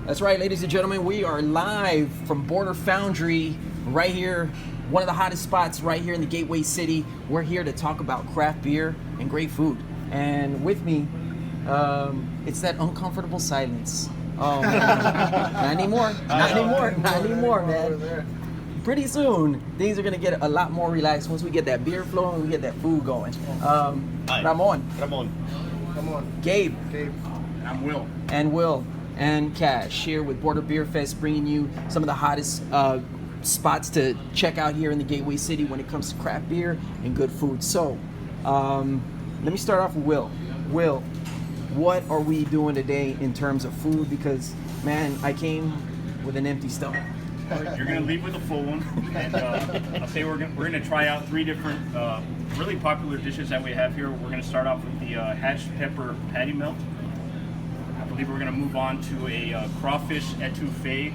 That's right, ladies and gentlemen. We are live from Border Foundry right here, one of the hottest spots right here in the Gateway City. We're here to talk about craft beer and great food. And with me, it's that uncomfortable silence. Oh, not anymore. Not anymore. Not anymore, man. Pretty soon, things are going to get a lot more relaxed once we get that beer flowing and we get that food going. Ramon. Gabe. And I'm Will. And Will. And Kash here with Border Beer Fest, bringing you some of the hottest spots to check out here in the Gateway City when it comes to craft beer and good food. So, let me start off with Will. Will, what are we doing today in terms of food? Because, man, I came with an empty stomach. You're going to leave with a full one. And I'll say we're going to try out three different really popular dishes that we have here. We're going to start off with the hatch pepper patty melt. I believe we're going to move on to a crawfish etouffee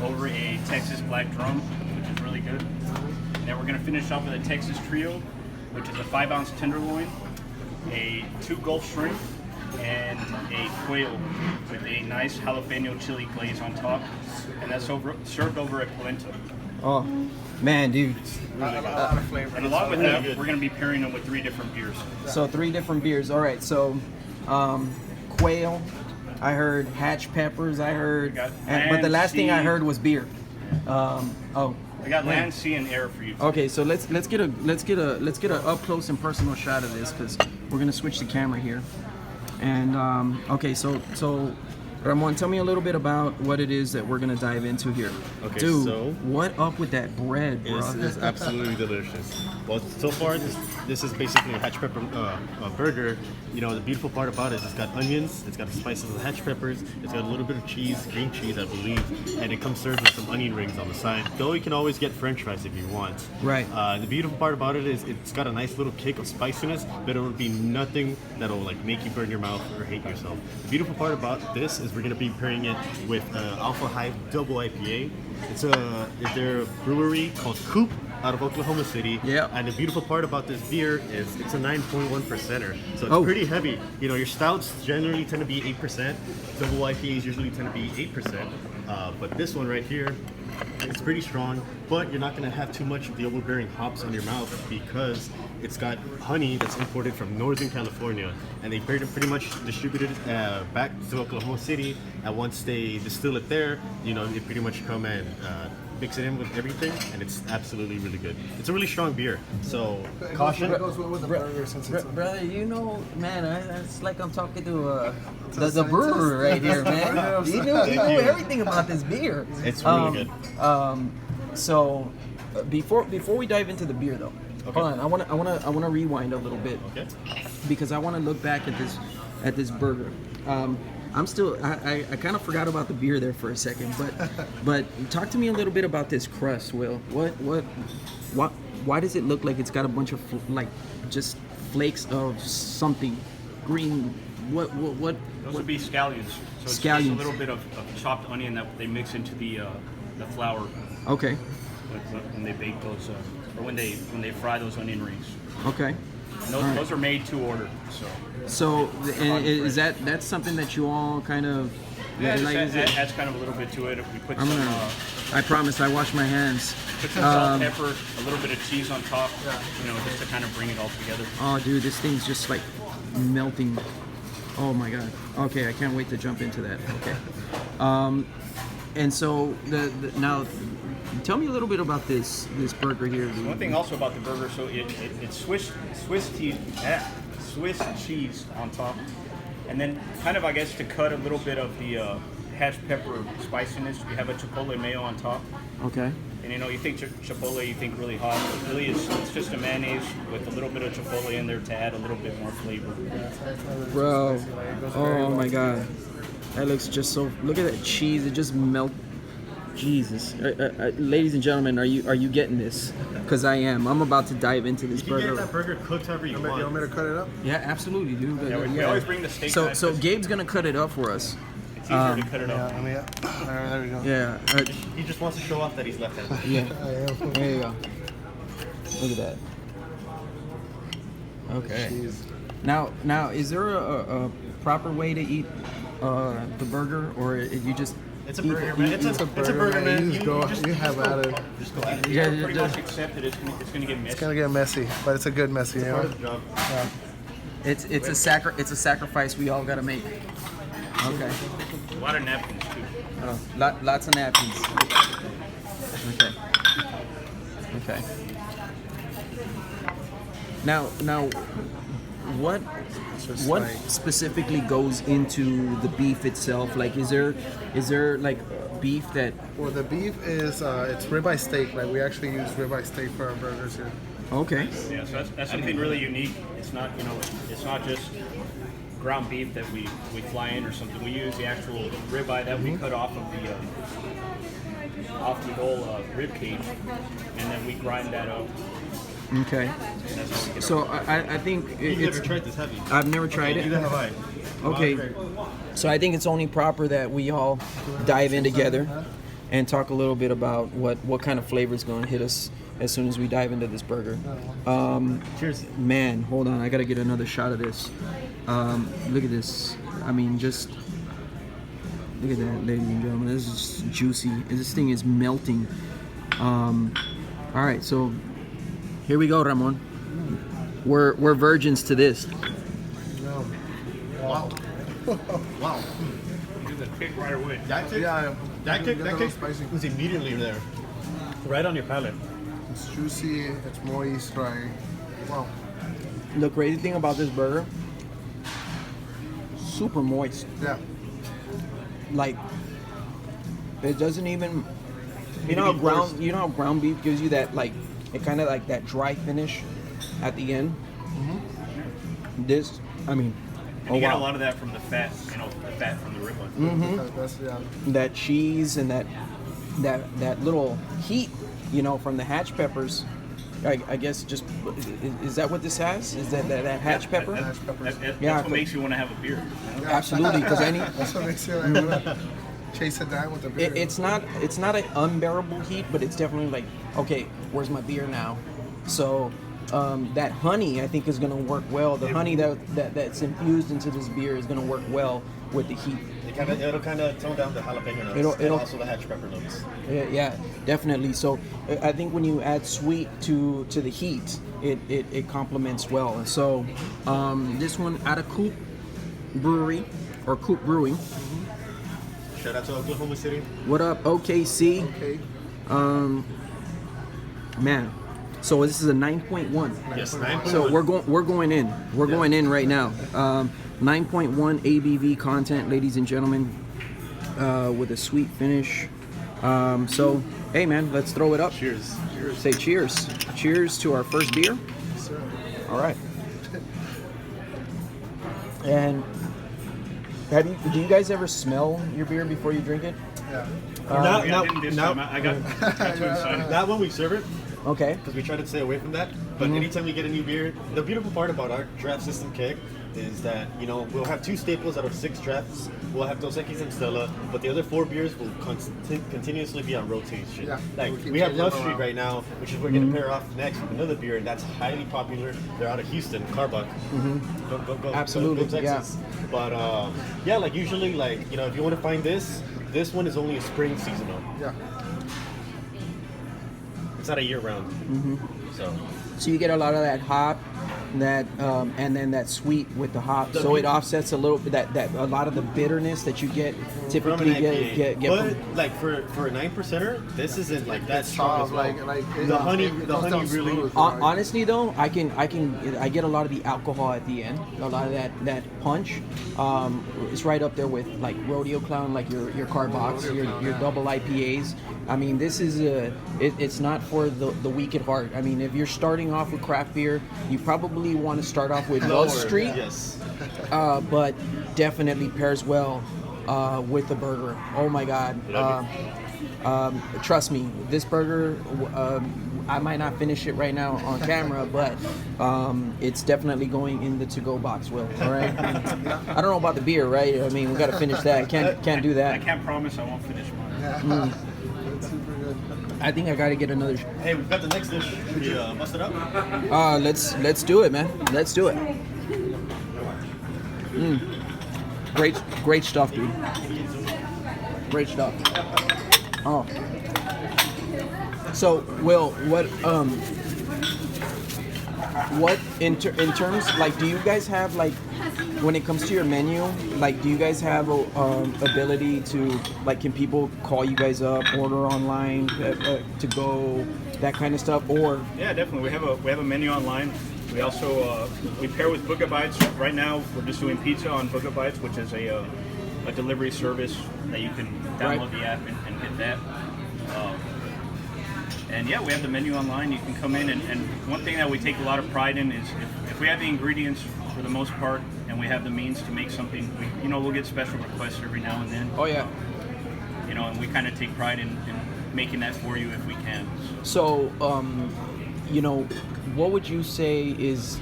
over a Texas black drum, which is really good. And then we're going to finish off with a Texas trio, which is a 5-ounce tenderloin, a 2 Gulf shrimp, and a quail with a nice jalapeno chili glaze on top. And that's served over at polenta. Oh, man, dude. Really good. A lot of flavor. And along with that, we're going to be pairing them with 3 different beers. So 3 different beers. All right, so quail. I heard hatch peppers. I heard, but the last thing I heard was beer. We got land, sea, and air for you. Okay, so let's get a up close and personal shot of this because we're gonna switch the camera here. And okay, so Ramon, tell me a little bit about what it is that we're gonna dive into here. Okay, dude, so what up with that bread, bro? It's absolutely delicious. Well, so far this is basically a hatch pepper burger. You know, the beautiful part about it is it's got onions, it's got the spices of the hatch peppers, it's got a little bit of cheese, green cheese, I believe, and it comes served with some onion rings on the side. Though you can always get French fries if you want. Right. The beautiful part about it is it's got a nice little kick of spiciness, but it will be nothing that'll like make you burn your mouth or hate yourself. The beautiful part about this is we're gonna be pairing it with Alpha Hive Double IPA. It's their brewery called Coop out of Oklahoma City. Yeah. And the beautiful part about this beer is it's a 9.1%er. So it's pretty heavy. You know, your stouts generally tend to be 8%. Double IPAs usually tend to be 8%. But this one right here, it's pretty strong, but you're not going to have too much of the overbearing hops on your mouth because it's got honey that's imported from Northern California, and they pretty much distribute it back to Oklahoma City. And once they distill it there, you know, they pretty much come and mix it in with everything, and it's absolutely really good. It's a really strong beer, so caution. It goes well with the burger since it's brother, you know, man, it's like I'm talking to the brewer right here, man. You know everything about this beer. It's really good. So before we dive into the beer though, hold on, I wanna rewind a little bit, Okay. because I wanna look back at this burger. I'm still I kind of forgot about the beer there for a second, but talk to me a little bit about this crust, Will. Why does it look like it's got a bunch of just flakes of something green? What? Those would be scallions. So it's Scallions. just a little bit of chopped onion that they mix into the flour Okay. when they bake those, or when they fry those onion rings. Okay. And those are made to order. So and is that's something that you all kind of Adds kind of a little bit to it. We put I promise I wash my hands. put some salt, pepper, a little bit of cheese on top. You know, just to kind of bring it all together. Oh, dude, this thing's just like melting. Oh my god. Okay, I can't wait to jump into that. Okay. And so now, tell me a little bit about this burger here. One thing also about the burger, so it's Swiss cheese on top, and then kind of, I guess, to cut a little bit of the hatch pepper spiciness, we have a chipotle mayo on top. Okay. And you know, you think chipotle, you think really hot, but really it's just a mayonnaise with a little bit of chipotle in there to add a little bit more flavor. Bro, oh my god, that looks just so. Look at that cheese; it just melts. Jesus, ladies and gentlemen, are you getting this? Because I am. I'm about to dive into this You can burger. get that burger cooked however you want. You want me to cut it up? Yeah, absolutely, dude. Yeah, we always bring the steak knife. So Gabe's gonna cut it up for us. It's easier to cut it up. There we go. Yeah. He just wants to show off that he's left-handed. Yeah. There you go. Look at that. Okay. Jeez. Now, is there a proper way to eat the burger, or you just It's a burger, man. It's a burger, man. You have at it. Just go at it. Yeah, pretty much accept that it's gonna get messy. It's gonna get messy, but it's a good messy. You Part know? of the job. Yeah. It's a sacrifice we all gotta make. Okay. A lot of napkins too. Oh, lots of napkins. Okay. Okay. Now, what Just what like- specifically goes into the beef itself? Like, is there like beef that? Well, the beef is it's ribeye steak. Like we actually use ribeye steak for our burgers here. Okay. Yeah, so that's something really unique. It's not, it's not just ground beef that we fly in or something. We use the actual ribeye that we cut off of the whole rib cage, and then we grind that up. Okay. And that's how we get So I think You've it's. never tried this, have you? I've never tried Neither it. have I. Okay. So I think it's only proper that we all dive in together and talk a little bit about what kind of flavor is going to hit us as soon as we dive into this burger. Cheers. Man, hold on, I gotta get another shot of this. Look at this. I mean, just look at that, ladies and gentlemen. This is juicy. This thing is melting. All right, so here we go, Ramon. We're virgins to this. Wow. Wow. Get the kick right away. That kick, Yeah, that kick, get a that little kick spicy. was immediately there. Right on your palate. It's juicy. It's moist, right? Wow. The crazy thing about this burger, super moist. Yeah. Like, it doesn't even. You know how ground beef gives you that, like, it kind of like that dry finish at the end. This, I mean, And you get a lot of that from the fat, the fat from the ribeye. That's, yeah. that cheese and that little heat, from the hatch peppers. I guess just is that what this has? Is that hatch pepper? Hatch peppers. That's Yeah, what makes you want to have a beer. Absolutely, because That's what makes you like wanna chase it down with the beer. it's not an unbearable heat, but it's definitely like, okay, where's my beer now? So that honey, I think, is going to work well. The honey that's infused into this beer is going to work well with the heat. It'll kind of tone down the jalapeno notes It'll- and also the hatch pepper notes. Yeah, definitely. So I think when you add sweet to the heat, it complements well. And so this one out of Coop Brewery or Coop Brewing. Shout out to Oklahoma City. What up, OKC? Okay. Man. So this is a 9.1. Yes, 9.1. So we're going in. We're going in right now. 9.1 ABV content, ladies and gentlemen, with a sweet finish. So hey, man, let's throw it up. Cheers. Cheers. Say cheers. Cheers to our first beer. Sir. All right. And do you guys ever smell your beer before you drink it? Yeah. Now- I didn't this now- time. I got too excited. Not when we serve it, Okay. because we try to stay away from that. But anytime we get a new beer, the beautiful part about our draft system keg is that, we'll have 2 staples out of 6 drafts. We'll have Dos Equis and Stella, but the other 4 beers will continuously be on rotation. Yeah, Like, we keep we have changing Love them Street around. right now, which is we're going to pair off next with another beer, and that's highly popular. They're out of Houston, Carbuck. Go, Absolutely, go Texas. But, yeah, like, usually, like, if you want to find this one is only a spring seasonal. Yeah. It's not a year-round. So you get a lot of that hop, and then that sweet with the hop. So it offsets a little bit that a lot of the bitterness that you get typically From an IPA. get But from. like for a 9%er, this isn't like that strong as Soft, well. like the honey really. smooth, Honestly though, I get a lot of the alcohol at the end. A lot of that punch. It's right up there with like Rodeo Clown, like your Carbox, your double IPAs. I mean, this is it's not for the weak at heart. I mean, if you're starting off with craft beer, you probably want to start off with Love Street, Yes. but definitely pairs well with the burger. Oh my God. Trust me, this burger, I might not finish it right now on camera, but it's definitely going in the to-go box, Will. All right. I don't know about the beer, right? I mean, we got to finish that. Can't do I that. can't promise I won't finish mine. It's super good. I think I got to get another. Hey, we've got the next dish. Should we bust it up? Let's do it, man. Let's do it. Great stuff, dude. Great stuff. Oh. So, Will, what in terms, like, do you guys have, like, when it comes to your menu, like, do you guys have ability to, like, can people call you guys up, order online, to go, that kind of stuff, or? Yeah, definitely. We have a menu online. We also we pair with Boogabytes. Right now, we're just doing pizza on Boogabytes, which is a delivery service that you can download the app and get that. And yeah, we have the menu online. You can come in, and one thing that we take a lot of pride in is if we have the ingredients for the most part, and we have the means to make something, we'll get special requests every now and then. Oh yeah. And we kind of take pride in making that for you if we can. So, what would you say is,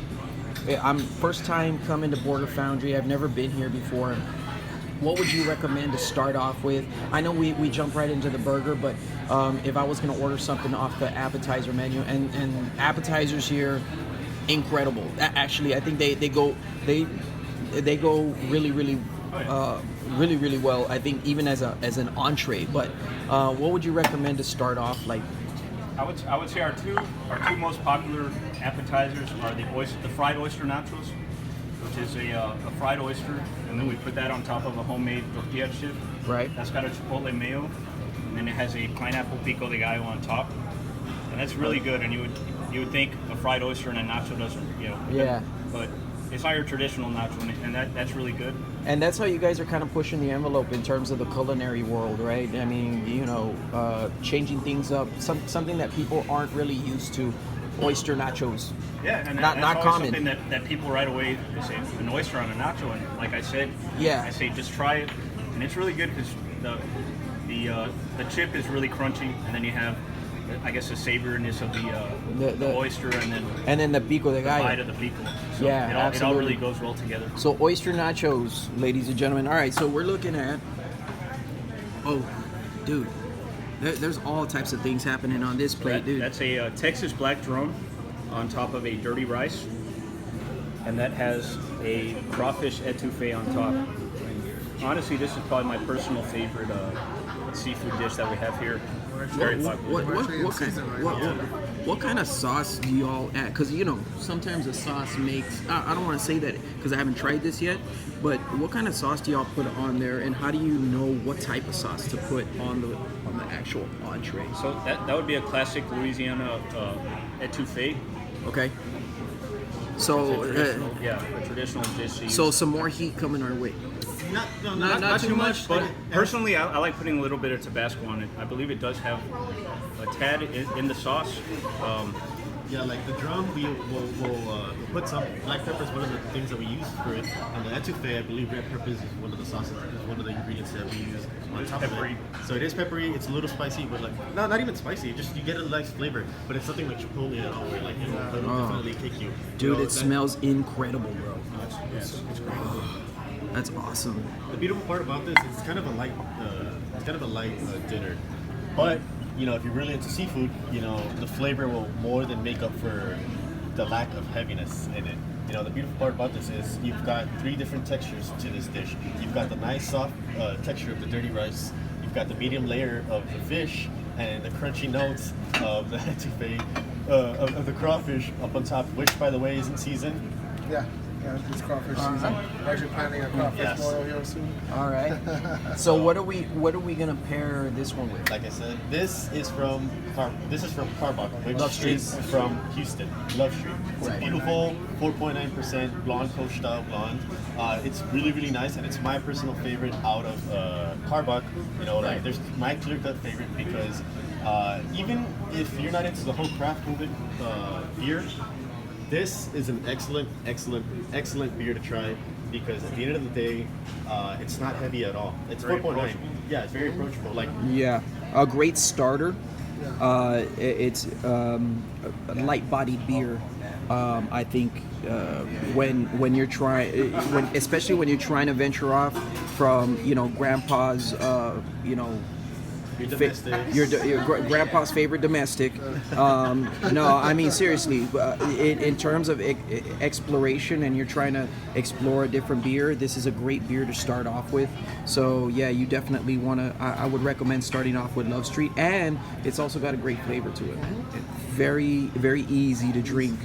I'm first time coming to Border Foundry, I've never been here before. What would you recommend to start off with? I know we jump right into the burger, but if I was going to order something off the appetizer menu, and appetizers here, incredible. Actually, I think they go really really well. I think even as an entree. But what would you recommend to start off like? I would say our two most popular appetizers are the fried oyster nachos, which is a fried oyster, and then we put that on top of a homemade tortilla chip. Right. That's got a chipotle mayo, and then it has a pineapple pico de gallo on top, and that's really good. And you would think a fried oyster and a nacho doesn't, Yeah. But it's not your traditional nacho, and that's really good. And that's how you guys are kind of pushing the envelope in terms of the culinary world, right? I mean, changing things up, something that people aren't really used to. Oyster nachos. Yeah, and not that's common. Something that people right away, they say an oyster on a nacho, and like I said, yeah, I say just try it, and it's really good because the chip is really crunchy, and then you have, I guess, the savoriness of the oyster, and then the pico de gallo. The bite of the pico. So yeah, it all really goes well together. So oyster nachos, ladies and gentlemen. All right, so we're looking at. Oh, dude. There's all types of things happening on this plate, dude. That's a Texas black drum on top of a dirty rice, and that has a crawfish etouffee on top. Honestly, this is probably my personal favorite seafood dish that we have here. It's very popular. What kind of sauce do y'all add? Because sometimes the sauce makes. I don't want to say that because I haven't tried this yet. But what kind of sauce do y'all put on there, and how do you know what type of sauce to put on the actual entree? So that would be a classic Louisiana etouffee. Okay. So a traditional dish. So some more heat coming our way. Not too much, but personally, I like putting a little bit of Tabasco on it. I believe it does have a tad in the sauce. Yeah, like the drum, we'll put some black pepper is one of the things that we use for it. And the etouffee, I believe red pepper is one of the sauces, is one of the ingredients that we use on top of it. So it is peppery, it's a little spicy, but like not even spicy. Just you get a nice flavor, but it's something like chipotle at all, where like it'll definitely take you. Dude, it smells incredible, bro. It's great. That's awesome. The beautiful part about this is it's kind of a light dinner, but if you're really into seafood, the flavor will more than make up for the lack of heaviness in it. The beautiful part about this is you've got 3 different textures to this dish. You've got the nice soft texture of the dirty rice. You've got the medium layer of the fish and the crunchy notes of the etouffee, of the crawfish up on top, which by the way is in season. Yeah, it's crawfish season. Actually planning a crawfish boil here soon. All right. So what are we gonna pair this one with? Like I said, this is from Carbach, which Love is from Houston. Love Street. It's a beautiful 4.9% blonde Coach style blonde. It's really really nice, and it's my personal favorite out of Carbach. There's my clear cut favorite because even if you're not into the whole craft movement beer. This is an excellent beer to try because at the end of the day, it's not heavy at all. It's 4.9. Yeah, it's very approachable. A great starter. It's a light-bodied beer. I think when you're trying, especially when you're trying to venture off from Grandpa's Your domestics. Your grandpa's favorite domestic. No, I mean seriously. In terms of exploration, and you're trying to explore a different beer, this is a great beer to start off with. So yeah, you definitely want to. I would recommend starting off with Love Street, and it's also got a great flavor to it. Very, very easy to drink.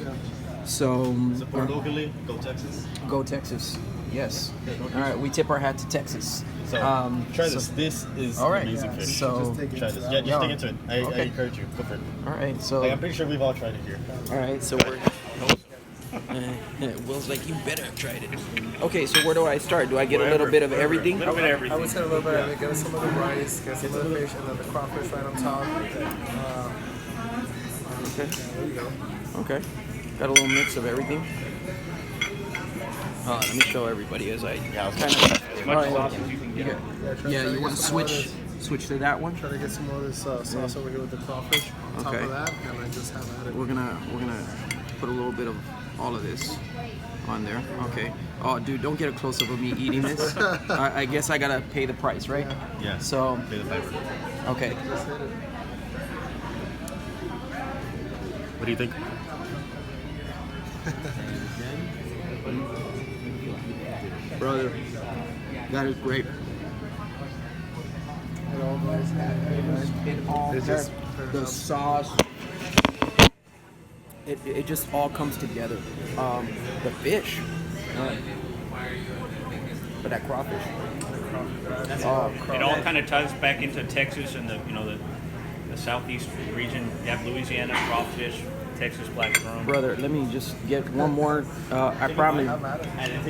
So Support locally. Go Texas. Go Texas. Yes. All right, we tip our hat to Texas. So try this. This is all right. amazing fish. So Try this. Yeah, just dig into it. I encourage you. Go for it. all right. So Like, I'm pretty sure we've all tried it here. all right. So we're. Will's like, you better have tried it. Okay, so where do I start? Do I get a little bit of everything? A little bit of everything. I would say a little bit of it. Get some of the rice, get some of the fish, and then the crawfish right on top. Okay. There you go. Okay. Got a little mix of everything. Let me show everybody as I kind of. As much sauce as you can get. Yeah, you want to get some more of switch this- switch to that one. Try to get some more of this sauce over here with the crawfish on top Okay. of that, and then just have at it. We're gonna put a little bit of all of this on there. Okay. Oh, dude, don't get a close up of me eating this. I guess I gotta pay the price, right? Yeah. So Pay the flavor. okay. Just hit it. What do you think? Brother, that is great. It all goes It all It's just- the sauce. It just all comes together. The fish, but that crawfish. It all kind of ties back into Texas and the southeast region. You have Louisiana crawfish, Texas black drum. Brother, let me just get one more. I promise.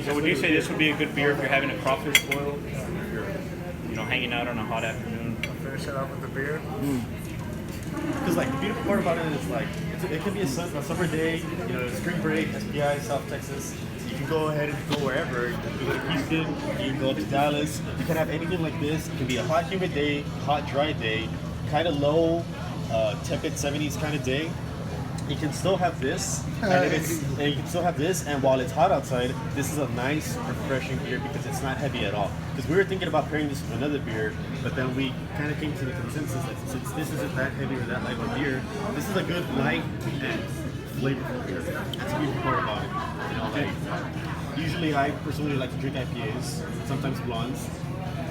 So would you say this would be a good beer if you're having a crawfish boil? If you're hanging out on a hot afternoon? Finish it off with the beer. Because like the beautiful part about it is like it can be a summer day, spring break, SPI, South Texas. You can go ahead and go wherever. You can go to Houston, you can go to Dallas. You can have anything like this. It can be a hot, humid day, hot, dry day, kind of low, tepid 70s kind of day. You can still have this, and you can still have this, and while it's hot outside, this is a nice, refreshing beer because it's not heavy at all. Because we were thinking about pairing this with another beer, but then we kind of came to the consensus that since this isn't that heavy or that light of a beer, this is a good light and flavorful beer. That's the beautiful part about it. Usually I personally like to drink IPAs, sometimes blondes,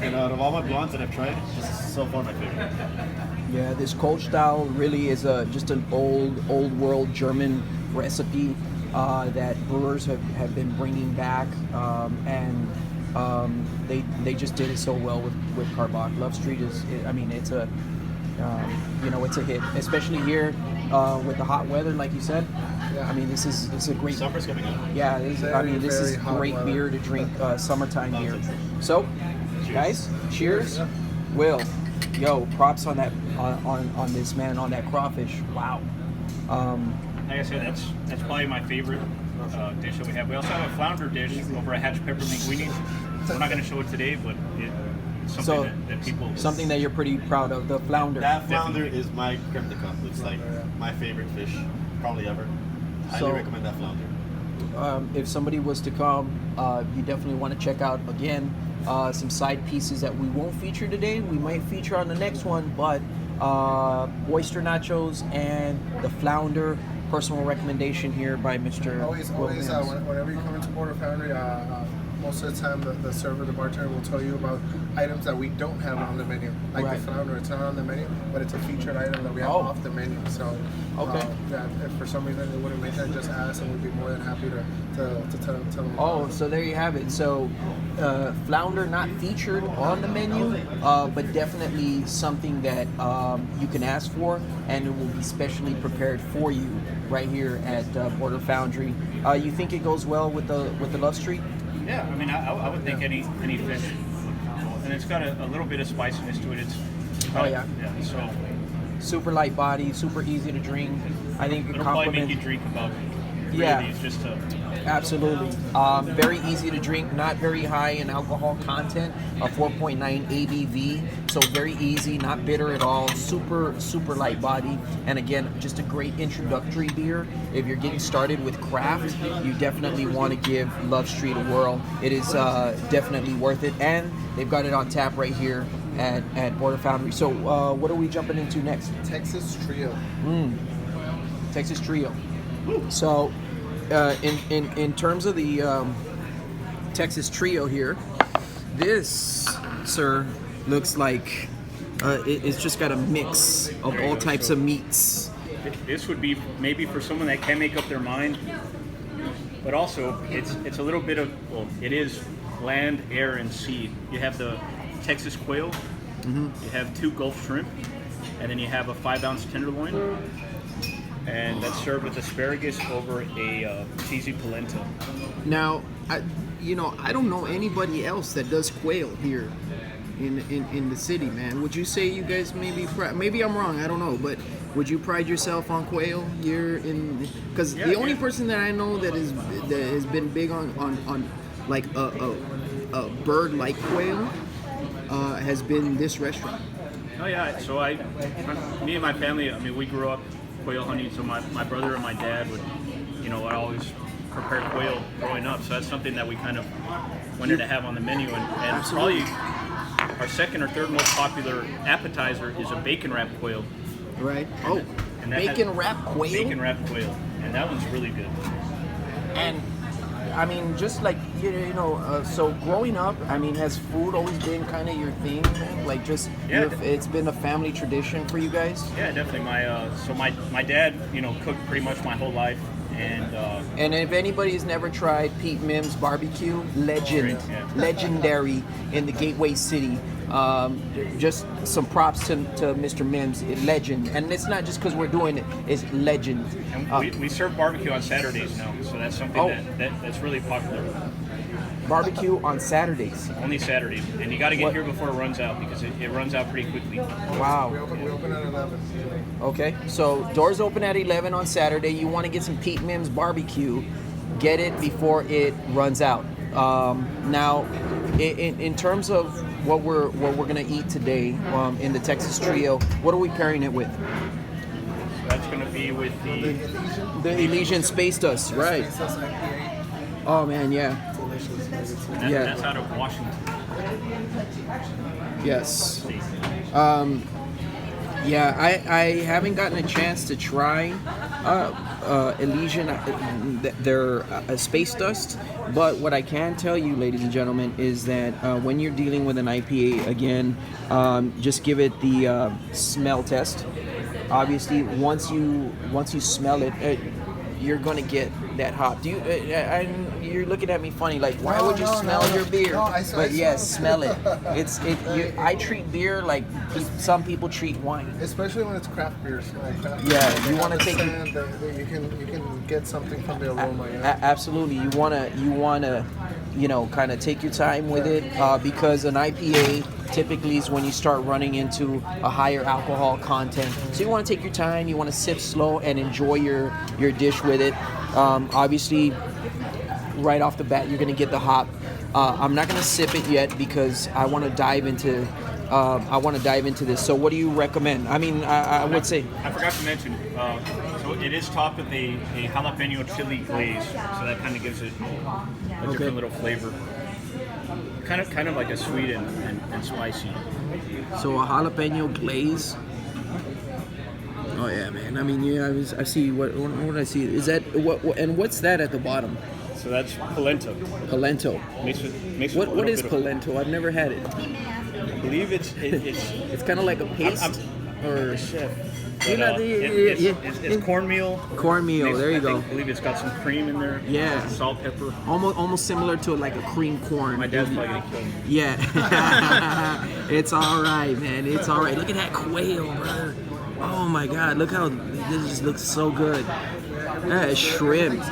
and out of all my blondes that I've tried, this is so far my favorite. Yeah, this Kolsch style really is just an old world German recipe that brewers have been bringing back, and they just did it so well with Karbach. Love Street is, it's a it's a hit, especially here with the hot weather, like you said. Yeah. I mean, it's a great. Summer's coming up. Yeah, this is very hot great weather. beer to drink summertime beer. So, guys, cheers. Yeah. Will, yo, props on that on this, man, on that crawfish. Wow. Like I said, that's probably my favorite dish that we have. We also have a flounder dish over at Hatch Pepper Linguini. We're not going to show it today, but it's something that people... Something that you're pretty proud of, the flounder. That flounder is my creme de cup. It's like my favorite fish, probably ever. Highly recommend that flounder. If somebody was to come, you definitely want to check out, again, some side pieces that we won't feature today. We might feature on the next one, but oyster nachos and the flounder, personal recommendation here by Mr. Always, Williams. whenever you come into Border Foundry, most of the time the server, the bartender will tell you about items that we don't have on the menu. Like Right. the flounder, it's not on the menu, but it's a featured item that we have Oh. off the menu. So, Okay. that if for some reason they wouldn't make that, just ask, and we'd be more than happy to tell them. Oh, so there you have it. So, flounder not featured on the menu, but definitely something that you can ask for, and it will be specially prepared for you right here at Border Foundry. You think it goes well with the Love Street? Yeah, I mean, I would think any fish would combo. And it's got a little bit of spiciness to it. It's Oh, yeah. So Super light body, super easy to drink. I think it it'll probably make you complements. drink about 3 Yeah. of these just to... Absolutely. Very easy to drink, not very high in alcohol content, a 4.9 ABV, so very easy, not bitter at all, super light body, and again, just a great introductory beer. If you're getting started with craft, you definitely want to give Love Street a whirl. It is definitely worth it, and they've got it on tap right here at Border Foundry. So what are we jumping into next? Texas Trio. Texas Trio. So in terms of the Texas Trio here, this, sir, looks like it's just got a mix of all types of meats. This would be maybe for someone that can't make up their mind, but also it's a little bit of, well, it is land, air, and sea. You have the Texas quail, you have 2 Gulf shrimp, and then you have a 5-ounce tenderloin, and that's served with asparagus over a cheesy polenta. Now, I don't know anybody else that does quail here in the city, man. Would you say you guys maybe I'm wrong, I don't know, but would you pride yourself on quail here because the only person that I know that has been big on like a bird like quail has been this restaurant. Oh yeah, so me and my family, I mean, we grew up quail hunting, so my brother and my dad would, I'd always prepare quail growing up, so that's something that we kind of wanted to have on the menu, and probably our second or third most popular appetizer is a bacon wrapped quail. Right. And bacon wrapped quail? Bacon wrapped quail, and that one's really good. And I mean, just like, so growing up, I mean, has food always been kind of your thing? Like it's been a family tradition for you guys? Yeah, definitely. My dad, cooked pretty much my whole life. And if anybody's never tried Pete Mims barbecue, legendary in the Gateway City. Just some props to Mr. Mims, legend. And it's not just because we're doing it, it's legend. And we serve barbecue on Saturdays now, so that's something that's really popular. Barbecue on Saturdays? Only Saturday. And you got to get here before it runs out, because it runs out pretty quickly. Wow. We open at 11. Okay, so doors open at 11 on Saturday. You want to get some Pete Mims barbecue, get it before it runs out. Now, in terms of what we're gonna eat today in the Texas Trio, what are we pairing it with? So that's gonna be with the Elysian Space Dust, right? Space Dust IPA. Oh man, yeah. Delicious. That's out of Washington. Yes. Yeah, I haven't gotten a chance to try Elysian, their Space Dust, but what I can tell you, ladies and gentlemen, is that when you're dealing with an IPA, again, just give it the smell test. Obviously, once you smell it, you're gonna get that hop. Do you? You're looking at me funny, like why would you smell your beer? But yes, smell it. I treat beer like some people treat wine. Especially when it's craft beers. Yeah, you want to take. You can get something from the aroma. Yeah? Absolutely, you wanna, kind of take your time with it because an IPA typically is when you start running into a higher alcohol content. So you want to take your time, you want to sip slow and enjoy your dish with it. Obviously, right off the bat, you're going to get the hop. I'm not going to sip it yet because I want to dive into this. So what do you recommend? I mean, I would say... I forgot to mention, so it is topped with a jalapeno chili glaze, so that kind of gives it a different little flavor. Kind of like a sweet and spicy. So a jalapeno glaze. Oh yeah, man. I mean, yeah, I see. What did I see? Is that what? And what's that at the bottom? So that's polenta. Polenta. What is polenta? I've never had it. I believe it's kind of like a paste or chef. But, it's cornmeal. Cornmeal. There you go. I believe it's got some cream in there. Yeah. Salt, pepper. Almost similar to like a cream corn. My dad's probably gonna kill me. Yeah. It's all right, man. It's all right. Look at that quail, brother. Oh my God! Look how this just looks so good. That is shrimp.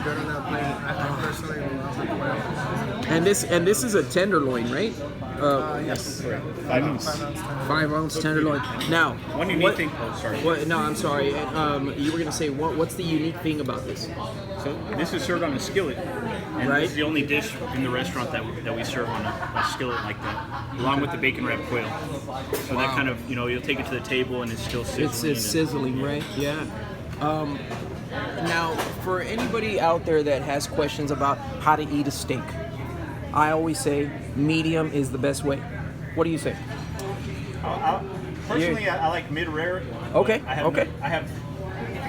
And this is a tenderloin, right? Yes, correct. 5 ounce. 5 ounce tenderloin. Now, one unique thing. Oh, sorry. No, I'm sorry. You were gonna say what's the unique thing about this? So this is served on a skillet, and right? It's the only dish in the restaurant that we serve on a skillet like that, along with the bacon wrapped quail. So that kind of, you'll take it to the table and it's still sizzling. It's sizzling, right? Yeah. Now, for anybody out there that has questions about how to eat a steak, I always say medium is the best way. What do you say? Personally, I like mid-rare. Okay, okay.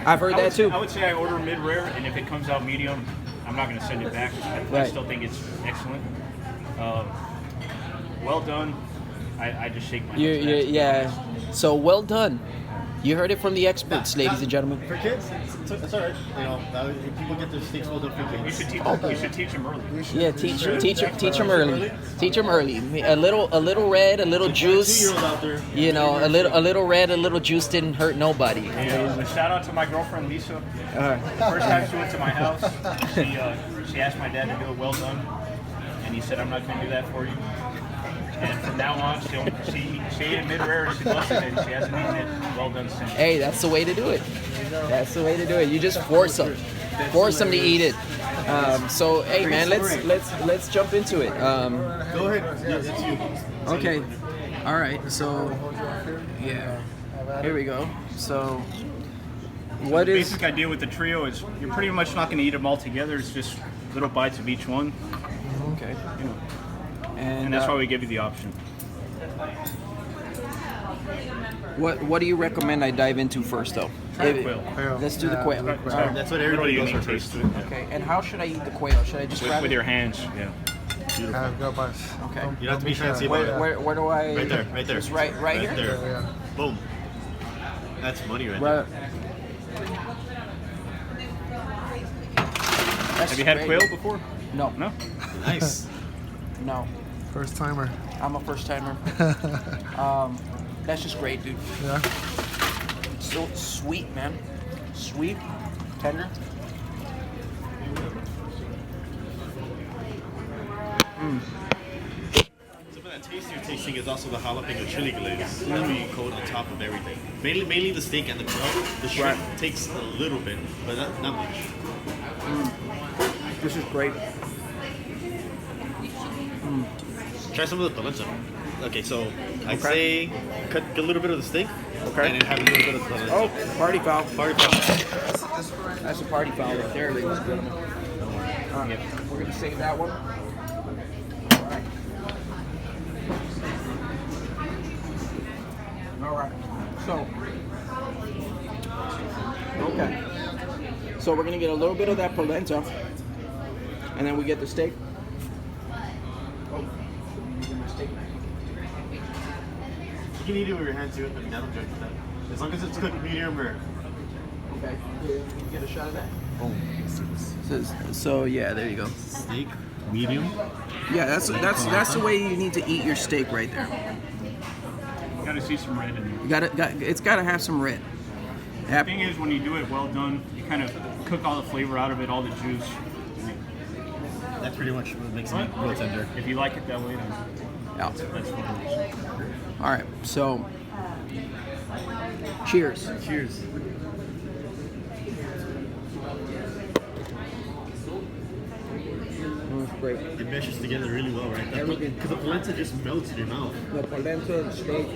I've heard that too. I would say I order mid-rare, and if it comes out medium, I'm not going to send it back. I still think it's excellent. Well done. I just shake my head. Yeah. So well done. You heard it from the experts, ladies and gentlemen. For kids, it's all right. You know, people get their steaks well done for kids. You should teach them early. Yeah, teach them early. Teach them early. A little red, a little juice. 2-year-old out there. You know, a little red, a little juice didn't hurt nobody. Yeah, a shout out to my girlfriend Lisa. First time she went to my house, she asked my dad to do it well done, and he said, "I'm not going to do that for you." And from now on, she ate it mid-rare and she loves it, and she hasn't eaten it well done since. Hey, that's the way to do it. That's the way to do it. You just force them to eat it. So hey man, let's jump into it. Go ahead. Yeah, it's you. Okay. All right. So yeah, here we go. So what The is? basic idea with the trio is you're pretty much not going to eat them all together. It's just little bites of each one. Okay. You know. And that's why we give you the option. What do you recommend I dive into first, though? Try the quail. Let's do the quail. the quail. All right. That's what everybody goes for first. Okay. And how should I eat the quail? Should I just grab With it? your hands, yeah. Go bus. Okay. You don't have to be fancy about it. Where do I? Right there. Just right here. There. Yeah. Boom. That's money right Right. Have you had quail before? No. No? there. Nice. No. First timer. I'm a first timer. That's just great, dude. Yeah. So sweet, man. Sweet, tender. Something that taste you're tasting is also the jalapeno chili glaze that we coat on top of everything. Mainly the steak and the quail. The shrimp takes a little bit, but not much. This is great. Try some of the polenta. Okay, so I'd say cut a little bit of the steak. Okay. And then have a little bit of polenta. Oh, party foul. Party foul. That's a party foul right there, ladies and gentlemen. We're gonna save that one. All right. So, okay. So we're gonna get a little bit of that polenta, and then we get the steak. You can eat it with your hands too, but that'll judge that. As long as it's cooked medium rare. Okay. You get a shot of that. Boom. So yeah, there you go. Steak, medium. Yeah, that's the way you need to eat your steak right there. You gotta see some red in there. It's gotta have some red. The thing is, when you do it well done, you kind of cook all the flavor out of it, all the juice. That's pretty much what makes it real tender. If you like it that way, then Yeah. that's what it is. All right. So, cheers. Cheers. That's great. It meshes together really well, right? Everything. Because the polenta just melts in your mouth. The polenta, the steak.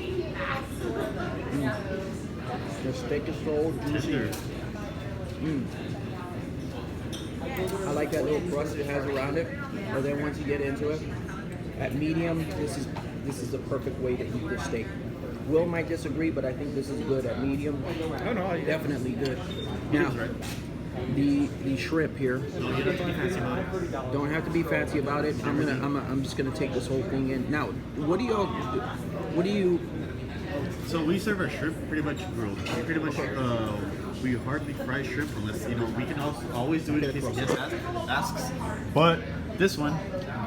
The steak is so juicy. Tender. I like that little crust it has around it. But then once you get into it, at medium, this is the perfect way to eat this steak. Will might disagree, but I think this is good at medium. No, Definitely good. Now, right. the shrimp here. No, you don't have to be fancy about it. Don't have to be fancy about it. I'm just gonna take this whole thing in. Now, what do you? So we serve our shrimp pretty much grilled. We pretty much we hardly fry shrimp unless we can also always do it in case the guest asks. But this one,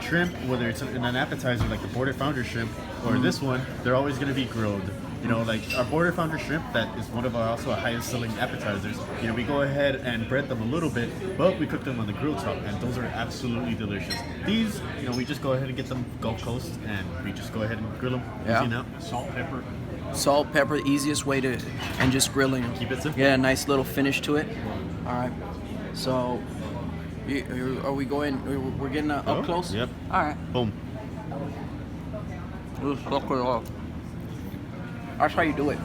shrimp, whether it's in an appetizer like the Border Foundry shrimp or this one, they're always going to be grilled. Like our Border Foundry shrimp, that is one of our also our highest selling appetizers. We go ahead and bread them a little bit, but we cook them on the grill top, and those are absolutely delicious. These, we just go ahead and get them Gulf Coast, and we just go ahead and grill them. Yeah. Salt, pepper, easiest way to, and just grilling them. Keep it simple. Yeah, a nice little finish to it. All right. So, are we going? We're getting up close. Yep. All right. Boom. Just suck it off. That's how you do it.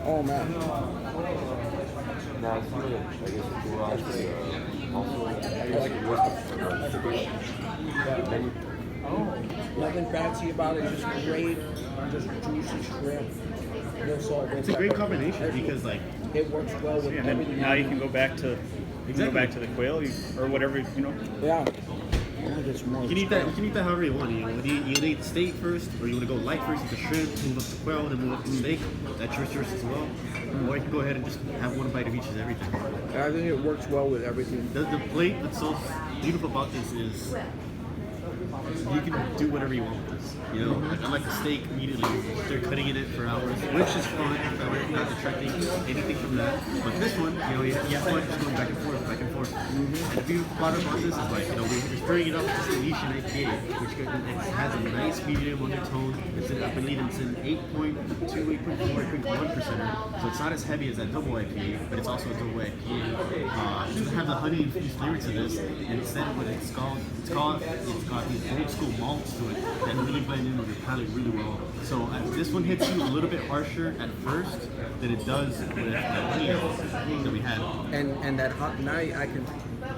Oh man. Nothing fancy about it, just great, just juicy shrimp. No salt, no It's a great pepper. combination because like It works well with And everything. then now you can go back to the quail or whatever, Yeah. Oh, there's more. you can eat that however you want. You know, you can eat the steak first, or you want to go light first with the shrimp, move up to quail, then move up to steak. That's your choice as well. Or you can go ahead and just have one bite of each of everything. I think it works well with everything. The plate that's so beautiful about this is you can do whatever you want with this. You know, like I like the steak immediately. They're cutting in it for hours, which is fun. We're not detracting anything from that. But this one, you know, you have fun just going back and forth, back and forth. And the beautiful part about this is like, you know, we're stirring it up with this Venetian IPA, which has a nice medium undertone. I believe it's an 8.2, 8.4, 8.1%. So it's not as heavy as that double IPA, but it's also a double IPA. It doesn't have the honey infused flavor to this, and instead of what it's got these old school malts to it that really blend in with your palate really well. So this one hits you a little bit harsher at first than it does with the honey that we had. And that hot now I can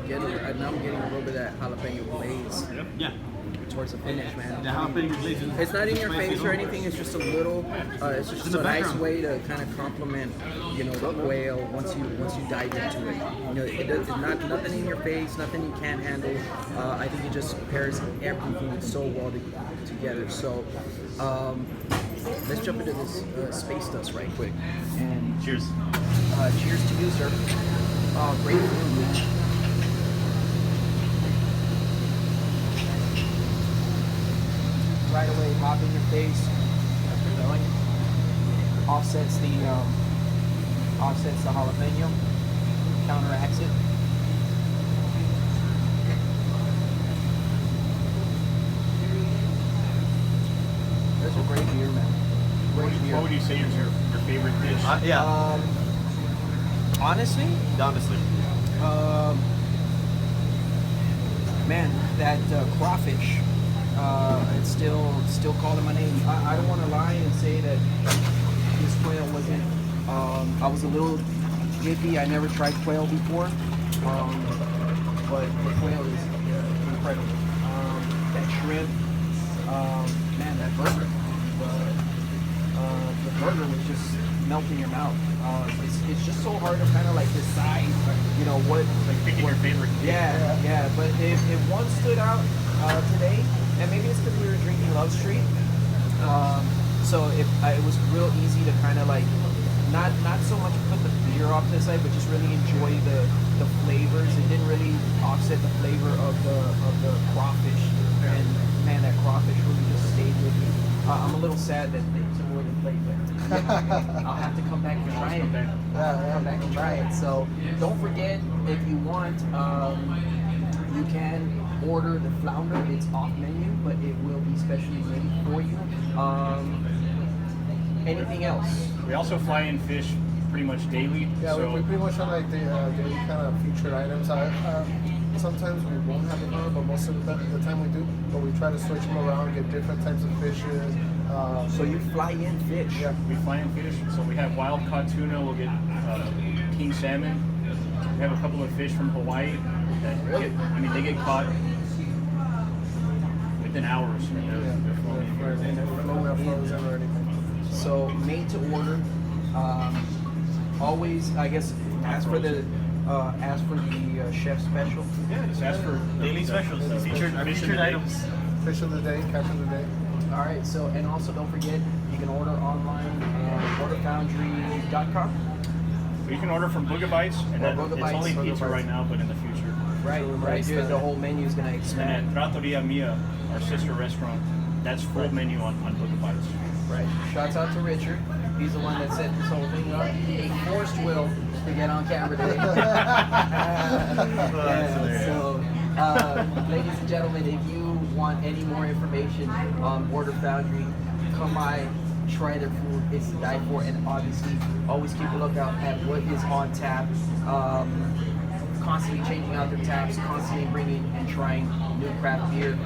get it. Now I'm getting a little bit of that jalapeno glaze Yeah. towards the finish, man. The jalapeno glaze. It's not in your spicy face or at all. anything. It's just a little. It's just In the a nice background. way to kind of complement, you know, the quail once you dive into it. You know, it's not nothing in your face, nothing you can't handle. I think it just pairs everything so well together. So let's jump into this space dust right quick. And Cheers. cheers to you, sir. Great food. Right away, hop in your face. Offsets the jalapeno, counteracts it. That's a great beer, man. Great beer. What would you say is your favorite dish? Honestly, man, that crawfish. It's still calling my name. I don't want to lie and say that this quail wasn't. I was a little iffy. I never tried quail before, but the quail is incredible. That shrimp, man, that burger. The burger was just melting your mouth. It's just so hard to kind of like decide, you know, what. Like picking your favorite dish. Yeah. But if one stood out today, and maybe it's because we were drinking Love Street, so it was real easy to kind of like not so much put the beer off to the side, but just really enjoy the flavors. It didn't really offset the flavor of the crawfish, and man, that crawfish really just stayed with me. I'm a little sad that they took away the plate, but I'll have to come back and try it. Come back and try it. So don't forget, if you want, you can order the flounder. It's off menu, but it will be specially made for you. Anything else? We also fly in fish pretty much daily. Yeah, so we pretty much have like daily kind of featured items. Sometimes we won't have it on, but most of the time we do. But we try to switch them around, get different types of fishes. So you fly in fish? Yeah. we fly in fish. So we have wild caught tuna. We'll get king salmon. We have a couple of fish from Hawaii that they get caught within hours. They're flown in here. And they're frozen or anything. So made to order. Always, I guess, ask for the chef special. Yeah, just ask for daily specials, featured items. Fish of the day, catch of the day. All right. So, and also don't forget, you can order online at borderfoundry.com. You can order from Booga Bites, and Or then Booga it's Bites. only Booga pizza Bites. right now, but in the future. Right. Dude, the whole menu is gonna And expand. then Trattoria Mia, our sister restaurant, that's full menu on Booga Bites. Right. Shouts out to Richard. He's the one that set this whole thing up. He forced Will to get on camera today. So, ladies and gentlemen, if you want any more information on Border Foundry, come by, try their food. It's to die for, and obviously, always keep a lookout at what is on tap. Constantly changing out their taps, constantly bringing and trying new craft beer.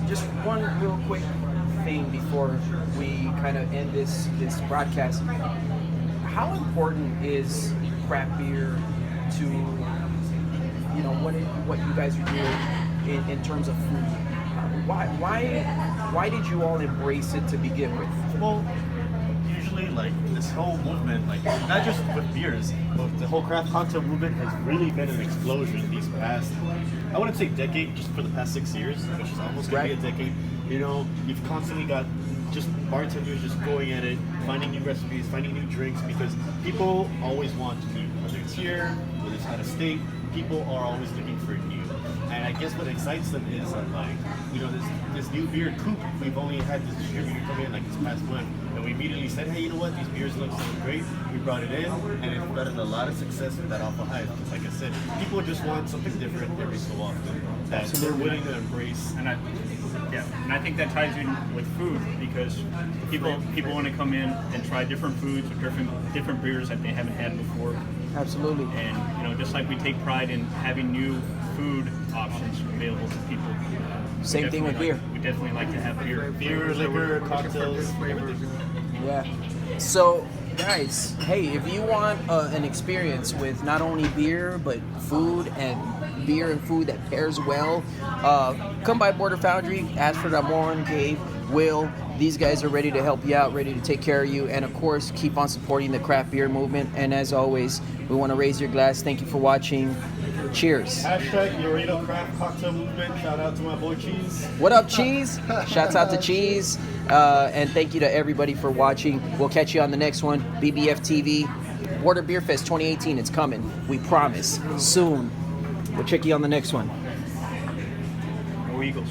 Just one real quick thing before we kind of end this broadcast. How important is craft beer to, you know, what you guys are doing in terms of food? Why did you all embrace it to begin with? Well, usually like this whole movement, like not just with beers, but the whole craft cocktail movement has really been an explosion these past, I wouldn't say decade, just for the past 6 years, which is almost gonna be a decade. You know, you've constantly got just bartenders just going at it, finding new recipes, finding new drinks, because people always want new, whether it's here, whether it's out of state, people are always looking for new. And I guess what excites them is that, like, you know, this new beer, Coop, we've only had this distributor come in like this past month, and we immediately said, hey, you know what, these beers look so great. We brought it in, and it's gotten a lot of success with that Alpha Hive. Because like I said, people just want something different every so often that they're willing to embrace. And I think that ties in with food, because people want to come in and try different foods or different beers that they haven't had before. Absolutely. And you know, just like we take pride in having new food options available to people. Same thing with beer. We definitely like to have beer. Beer, liquor, cocktails, everything. Yeah. So, guys, hey, if you want an experience with not only beer but food and beer and food that pairs well, come by Border Foundry. Ask for Ramon, Gabe, Will. These guys are ready to help you out, ready to take care of you, and of course, keep on supporting the craft beer movement. And as always, we want to raise your glass. Thank you for watching. Cheers. Hashtag Laredo Craft Cocktail Movement. Shout out to my boy Cheese. What up, Cheese? Shouts out to Cheese. And thank you to everybody for watching. We'll catch you on the next one. BBFTV. Border Beer Fest 2018. It's coming. We promise. Soon. We'll check you on the next one. Go Eagles.